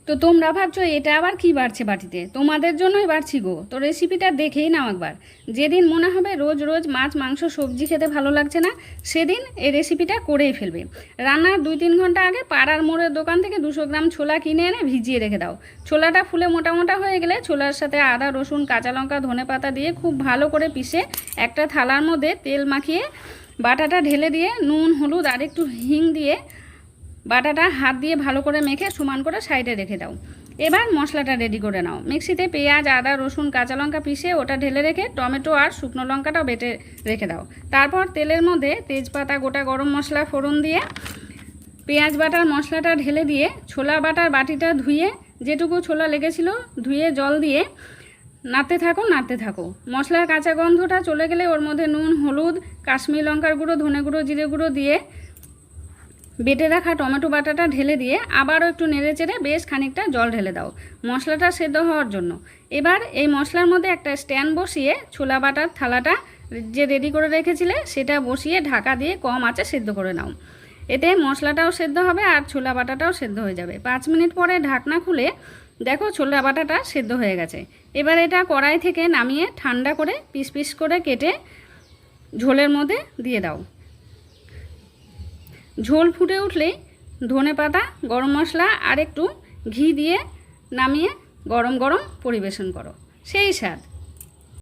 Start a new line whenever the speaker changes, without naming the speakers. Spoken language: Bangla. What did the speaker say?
তো তোমরা ভাবছো এটা আবার কি বাড়ছে বাটিতে, তোমাদের জন্যই বাড়ছি গো। তো রেসিপিটা দেখেই নাও একবার। যেদিন মনে হবে রোজ রোজ মাছ মাংস সবজি খেতে ভালো লাগছে না, সেদিন এই রেসিপিটা করেই ফেলবে। রান্নার 2-3 ঘন্টা আগে পাড়ার মোড়ের দোকান থেকে 200 গ্রাম ছোলা কিনে এনে ভিজিয়ে রেখে দাও। ছোলাটা ফুলে মোটা মোটা হয়ে গেলে ছোলার সাথে আদা রসুন কাঁচা লঙ্কা ধনেপাতা দিয়ে খুব ভালো করে পিষে একটা থালার মধ্যে তেল মাখিয়ে বাটাটা ঢেলে দিয়ে নুন হলুদ আর একটু হিং দিয়ে বাটাটা হাত দিয়ে ভালো করে মেখে সমান করে সাইডে রেখে দাও। এবার মশলাটা রেডি করে নাও। মিক্সিতে পেঁয়াজ আদা রসুন কাঁচা লঙ্কা পিষে ওটা ঢেলে রেখে টমেটো আর শুকনো লঙ্কাটাও বেটে রেখে দাও। তারপর তেলের মধ্যে তেজপাতা গোটা গরম মশলা ফোড়ন দিয়ে পেঁয়াজ বাটার মশলাটা ঢেলে দিয়ে ছোলা বাটার বাটিটা ধুয়ে যেটুকু ছোলা লেগেছিল ধুয়ে জল দিয়ে নাড়তে থাকো। মশলার কাঁচা গন্ধটা চলে গেলে ওর মধ্যে নুন হলুদ কাশ্মীর লঙ্কার গুঁড়ো ধনে গুঁড়ো জিরে গুঁড়ো দিয়ে বেটে রাখা টমেটো বাটাটা ঢেলে দিয়ে আবারও একটু নেড়ে চেড়ে বেশ খানিকটা জল ঢেলে দাও মশলাটা সেদ্ধ হওয়ার জন্য। এবার এই মশলার মধ্যে একটা স্ট্যান্ড বসিয়ে ছোলা বাটার থালাটা যে রেডি করে রেখেছিলে সেটা বসিয়ে ঢাকা দিয়ে কম আঁচে সেদ্ধ করে নাও। এতে মশলাটাও সেদ্ধ হবে আর ছোলা বাটাটাও সেদ্ধ হয়ে যাবে। 5 মিনিট পরে ঢাকনা খুলে দেখো ছোলা বাটাটা সেদ্ধ হয়ে গেছে। এবার এটা কড়াই থেকে নামিয়ে ঠান্ডা করে পিস পিস করে কেটে ঝোলের মধ্যে দিয়ে দাও। ঝোল ফুটে উঠলেই ধনেপাতা গরম মশলা আর একটু ঘি দিয়ে নামিয়ে গরম গরম পরিবেশন করো। সেই স্বাদ।